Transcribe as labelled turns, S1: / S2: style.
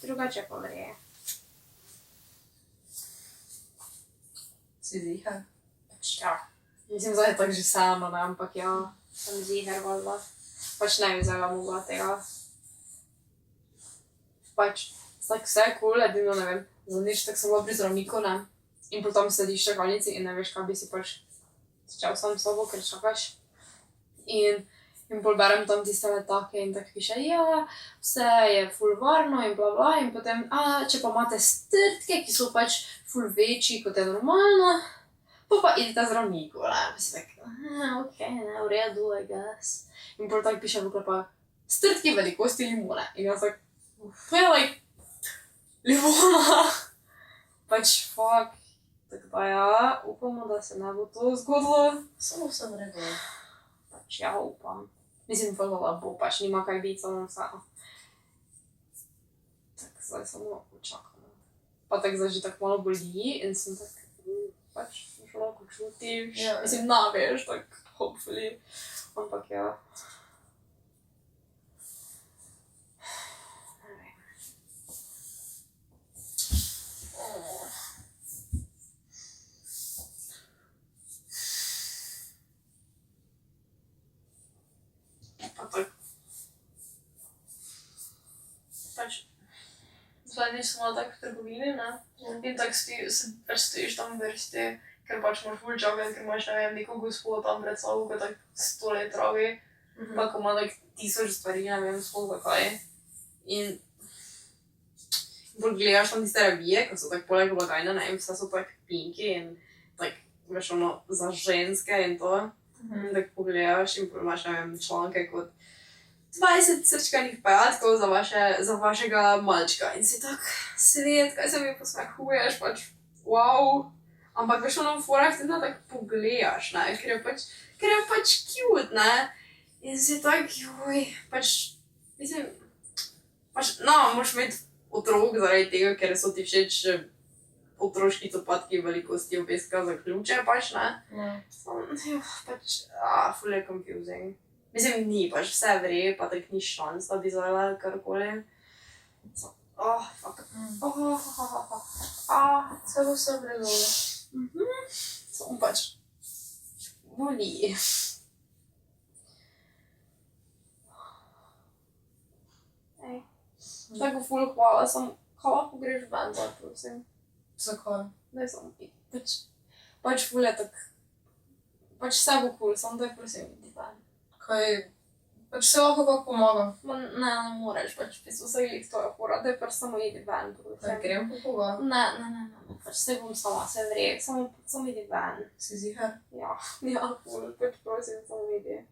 S1: drugače pa vreje.
S2: Si ziher?
S1: Pač ja. Mislim, zdaj je tako že sama, ne, ampak ja, sem ziher valjda. Pač ne bi vzela mogla tega. Pač, tako vse je cool, edino ne vem, zadnjič tako sem bila pri zdravniku, ne, in potem sediš v čakalnici in ne veš, kaj bi si pač začel sam s sobo, ker čakaš. In pol berem tam tiste letake in tako piše, ja, vse je ful varno in bla bla, in potem, če pa imate strdke, ki so pač ful večji, kot je normalno, pa idite zdravniku, ne, pa si tako, okej, ne, v redu, I guess. In pol tako piše v oklepaju, strdki velikosti limone. In jaz tako, to je like, limona. Pač fuck, tako da ja, upamo, da se ne bo to zgodilo.
S2: Samo vse v redu.
S1: Pač ja, upam. Mislim, pa bo, pač nima kaj biti, samo vse. Tako, zdaj samo počakamo. Pa tako zdaj že tako malo boli in sem tako, pač že lahko čutiš.
S2: Ja.
S1: Mislim, ne veš, tako, hopefully. Ampak ja. Ne vem. Pa tako. Pač, zadnjič sem bila tako v trgovini, ne? In tako stojiš tam v vrsti, ker pač moraš ful čakati, ker imaš, ne vem, neko gospod tam pred sabo, ko tako 100 let travi, pa ko ima tako 1000 stvari, ne vem, sploh zakaj. In bolj gledaš tam tiste revije, ko so tako poleg blagajne, ne, in vse so tako pinki in tako, veš, ono, za ženske in to. In tako pogledaš in imaš, ne vem, članke kot 20 srčkanih petkov za vašega malčka. In si tak, svet, kaj se mi posmehuješ, pač, wow. Ampak veš, ono v forah ti da tako pogledaš, ne, ker je pač cute, ne. In si tak, joj, pač, mislim, pač, no, moraš imeti otrok zaradi tega, ker so ti všeč otroški copatki velikosti obeska za ključe, pač, ne. Pač, ful je confusing. Mislim, ni, pač vse vre, pa tako ni šans, da bi zvala karkoli. Fuck.
S2: Vse bo vse v redu.
S1: Samo pač boli. Ej, tako ful hvala, samo kaj lahko greš ven, zdaj, prosim.
S2: Zakaj?
S1: Daj samo pač ful je tak, pač vse bo cool, samo daj prosim idi ven.
S2: Kaj, pač se lahko kako pomaga.
S1: Ne moreš, pač v bistvu se glih tvoja fora, daj pač samo idi ven, prosim.
S2: Kaj grem po koga?
S1: Ne, pač se bom sama, se vre, samo idi ven.
S2: Si ziher?
S1: Ja, ful, pač prosim, samo idi.